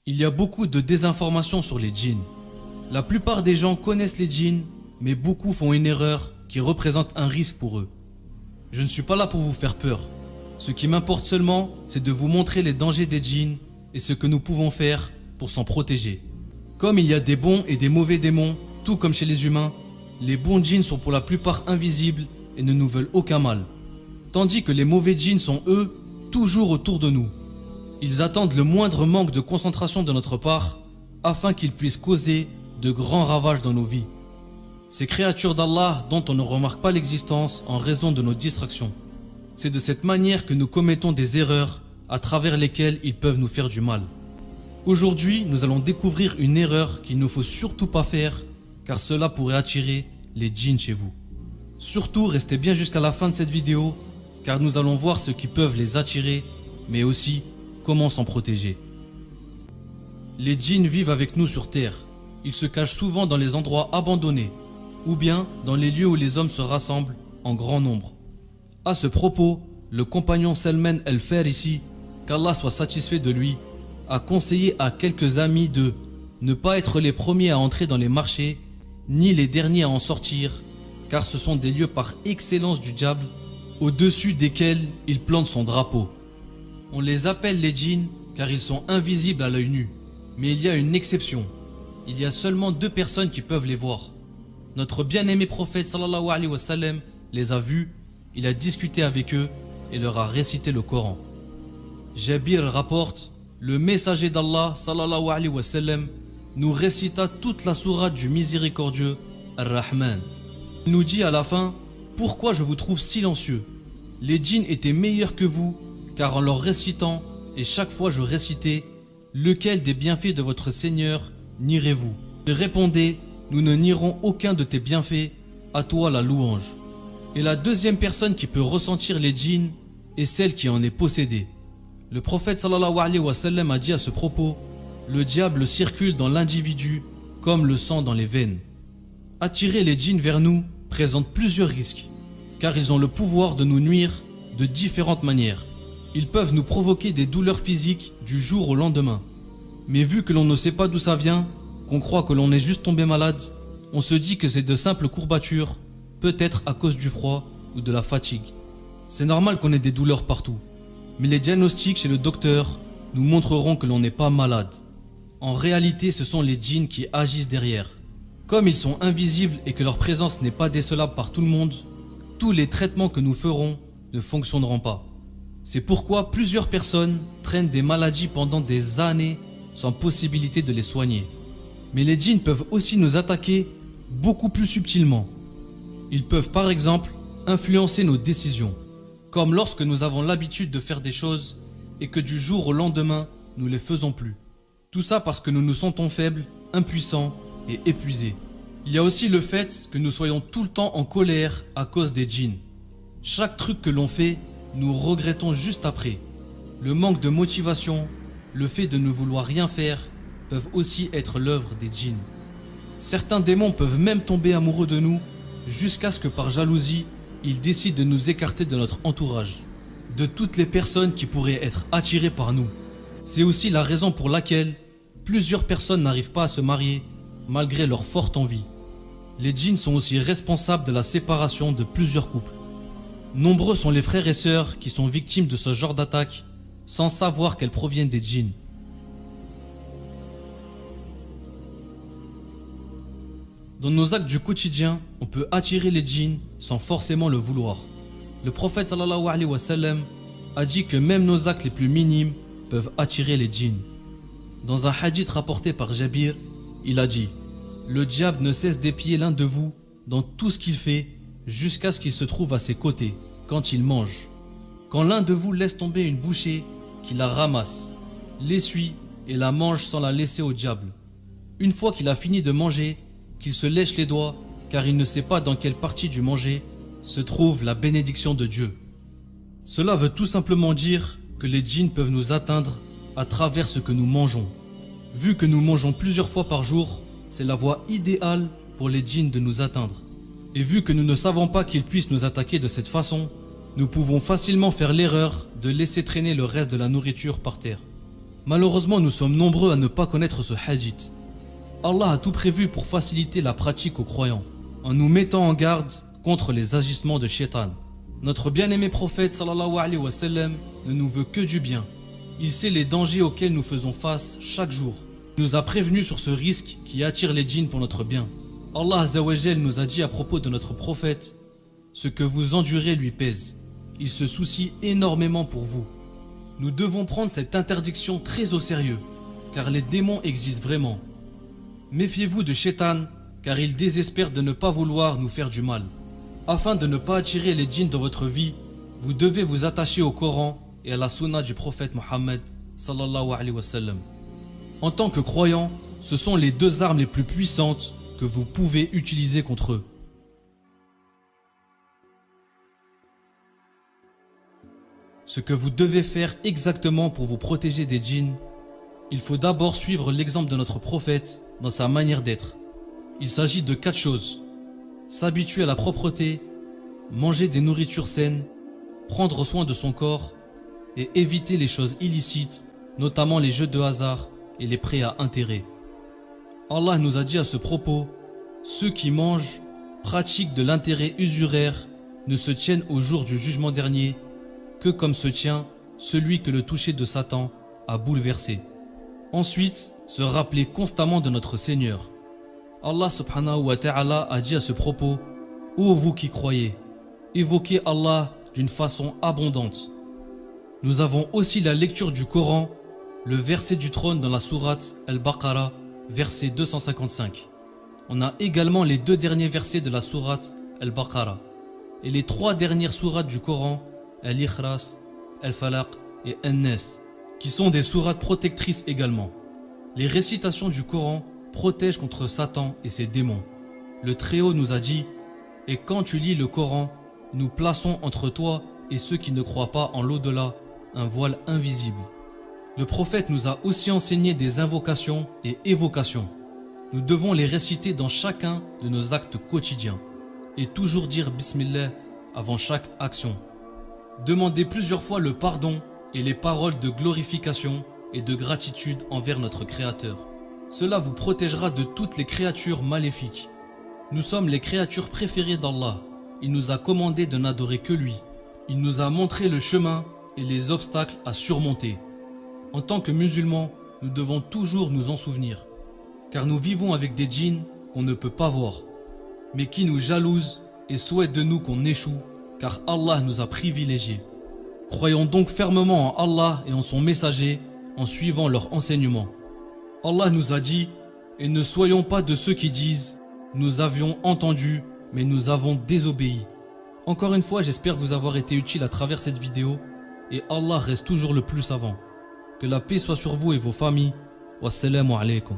Il y a beaucoup de désinformation sur les djinns. La plupart des gens connaissent les djinns, mais beaucoup font une erreur qui représente un risque pour eux. Je ne suis pas là pour vous faire peur. Ce qui m'importe seulement, c'est de vous montrer les dangers des djinns et ce que nous pouvons faire pour s'en protéger. Comme il y a des bons et des mauvais démons, tout comme chez les humains, les bons djinns sont pour la plupart invisibles et ne nous veulent aucun mal. Tandis que les mauvais djinns sont, eux, toujours autour de nous. Ils attendent le moindre manque de concentration de notre part afin qu'ils puissent causer de grands ravages dans nos vies. Ces créatures d'Allah dont on ne remarque pas l'existence en raison de nos distractions. C'est de cette manière que nous commettons des erreurs à travers lesquelles ils peuvent nous faire du mal. Aujourd'hui, nous allons découvrir une erreur qu'il ne faut surtout pas faire car cela pourrait attirer les djinns chez vous. Surtout, restez bien jusqu'à la fin de cette vidéo car nous allons voir ce qui peuvent les attirer mais aussi comment s'en protéger. Les djinns vivent avec nous sur terre. Ils se cachent souvent dans les endroits abandonnés ou bien dans les lieux où les hommes se rassemblent en grand nombre. À ce propos, le compagnon Salman el-Farisi, qu'Allah soit satisfait de lui, a conseillé à quelques amis de ne pas être les premiers à entrer dans les marchés, ni les derniers à en sortir, car ce sont des lieux par excellence du diable, au-dessus desquels il plante son drapeau. On les appelle les djinns car ils sont invisibles à l'œil nu. Mais il y a une exception. Il y a seulement 2 personnes qui peuvent les voir. Notre bien-aimé prophète sallallahu alayhi wa sallam les a vus, il a discuté avec eux et leur a récité le Coran. Jabir rapporte, le messager d'Allah sallallahu alayhi wa sallam nous récita toute la sourate du miséricordieux Ar-Rahman. Il nous dit à la fin, pourquoi je vous trouve silencieux? Les djinns étaient meilleurs que vous, car en leur récitant, et chaque fois je récitais, lequel des bienfaits de votre Seigneur nierez-vous? Ils répondaient, nous ne nierons aucun de tes bienfaits, à toi la louange. Et la deuxième personne qui peut ressentir les djinns est celle qui en est possédée. Le prophète sallallahu alayhi wa sallam a dit à ce propos, le diable circule dans l'individu comme le sang dans les veines. Attirer les djinns vers nous présente plusieurs risques, car ils ont le pouvoir de nous nuire de différentes manières. Ils peuvent nous provoquer des douleurs physiques du jour au lendemain. Mais vu que l'on ne sait pas d'où ça vient, qu'on croit que l'on est juste tombé malade, on se dit que c'est de simples courbatures, peut-être à cause du froid ou de la fatigue. C'est normal qu'on ait des douleurs partout, mais les diagnostics chez le docteur nous montreront que l'on n'est pas malade. En réalité, ce sont les djinns qui agissent derrière. Comme ils sont invisibles et que leur présence n'est pas décelable par tout le monde, tous les traitements que nous ferons ne fonctionneront pas. C'est pourquoi plusieurs personnes traînent des maladies pendant des années sans possibilité de les soigner. Mais les djinns peuvent aussi nous attaquer beaucoup plus subtilement. Ils peuvent par exemple influencer nos décisions, comme lorsque nous avons l'habitude de faire des choses et que du jour au lendemain, nous ne les faisons plus. Tout ça parce que nous nous sentons faibles, impuissants et épuisés. Il y a aussi le fait que nous soyons tout le temps en colère à cause des djinns. Chaque truc que l'on fait, nous regrettons juste après. Le manque de motivation, le fait de ne vouloir rien faire, peuvent aussi être l'œuvre des djinns. Certains démons peuvent même tomber amoureux de nous, jusqu'à ce que par jalousie, ils décident de nous écarter de notre entourage, de toutes les personnes qui pourraient être attirées par nous. C'est aussi la raison pour laquelle plusieurs personnes n'arrivent pas à se marier, malgré leur forte envie. Les djinns sont aussi responsables de la séparation de plusieurs couples. Nombreux sont les frères et sœurs qui sont victimes de ce genre d'attaque sans savoir qu'elles proviennent des djinns. Dans nos actes du quotidien, on peut attirer les djinns sans forcément le vouloir. Le prophète sallallahu alayhi wa sallam a dit que même nos actes les plus minimes peuvent attirer les djinns. Dans un hadith rapporté par Jabir, il a dit « Le diable ne cesse d'épier l'un de vous dans tout ce qu'il fait jusqu'à ce qu'il se trouve à ses côtés quand il mange. Quand l'un de vous laisse tomber une bouchée, qu'il la ramasse, l'essuie et la mange sans la laisser au diable. Une fois qu'il a fini de manger, qu'il se lèche les doigts, car il ne sait pas dans quelle partie du manger se trouve la bénédiction de Dieu. » Cela veut tout simplement dire que les djinns peuvent nous atteindre à travers ce que nous mangeons. Vu que nous mangeons plusieurs fois par jour, c'est la voie idéale pour les djinns de nous atteindre. Et vu que nous ne savons pas qu'ils puissent nous attaquer de cette façon, nous pouvons facilement faire l'erreur de laisser traîner le reste de la nourriture par terre. Malheureusement, nous sommes nombreux à ne pas connaître ce hadith. Allah a tout prévu pour faciliter la pratique aux croyants, en nous mettant en garde contre les agissements de Shaitan. Notre bien-aimé prophète sallallahu alayhi wa sallam ne nous veut que du bien. Il sait les dangers auxquels nous faisons face chaque jour. Il nous a prévenus sur ce risque qui attire les djinns pour notre bien. Allah Azza wa Jal nous a dit à propos de notre prophète: ce que vous endurez lui pèse. Il se soucie énormément pour vous. Nous devons prendre cette interdiction très au sérieux, car les démons existent vraiment. Méfiez-vous de Shaitan, car il désespère de ne pas vouloir nous faire du mal. Afin de ne pas attirer les djinns dans votre vie, vous devez vous attacher au Coran et à la sunna du prophète Mohammed sallallahu alayhi wa sallam. En tant que croyant, ce sont les deux armes les plus puissantes que vous pouvez utiliser contre eux. Ce que vous devez faire exactement pour vous protéger des djinns, il faut d'abord suivre l'exemple de notre prophète dans sa manière d'être. Il s'agit de 4 choses: s'habituer à la propreté, manger des nourritures saines, prendre soin de son corps et éviter les choses illicites, notamment les jeux de hasard et les prêts à intérêt. Allah nous a dit à ce propos: ceux qui mangent, pratiquent de l'intérêt usuraire, ne se tiennent au jour du jugement dernier que comme se tient celui que le toucher de Satan a bouleversé. Ensuite, se rappeler constamment de notre Seigneur. Allah subhanahu wa ta'ala a dit à ce propos: ô vous qui croyez, évoquez Allah d'une façon abondante. Nous avons aussi la lecture du Coran, le verset du trône dans la sourate Al-Baqarah, verset 255. On a également les 2 derniers versets de la sourate Al-Baqarah et les 3 dernières sourates du Coran, Al-Ikhlas, Al-Falaq et An-Nas, qui sont des sourates protectrices également. Les récitations du Coran protègent contre Satan et ses démons. Le Très-Haut nous a dit: et quand tu lis le Coran, nous plaçons entre toi et ceux qui ne croient pas en l'au-delà un voile invisible. Le prophète nous a aussi enseigné des invocations et évocations. Nous devons les réciter dans chacun de nos actes quotidiens et toujours dire Bismillah avant chaque action. Demandez plusieurs fois le pardon et les paroles de glorification et de gratitude envers notre Créateur. Cela vous protégera de toutes les créatures maléfiques. Nous sommes les créatures préférées d'Allah. Il nous a commandé de n'adorer que lui. Il nous a montré le chemin et les obstacles à surmonter. En tant que musulmans, nous devons toujours nous en souvenir, car nous vivons avec des djinns qu'on ne peut pas voir, mais qui nous jalousent et souhaitent de nous qu'on échoue, car Allah nous a privilégiés. Croyons donc fermement en Allah et en son messager en suivant leurs enseignements. Allah nous a dit: et ne soyons pas de ceux qui disent nous avions entendu mais nous avons désobéi. Encore une fois, j'espère vous avoir été utile à travers cette vidéo et Allah reste toujours le plus savant. Que la paix soit sur vous et vos familles. Wassalamu alaikum.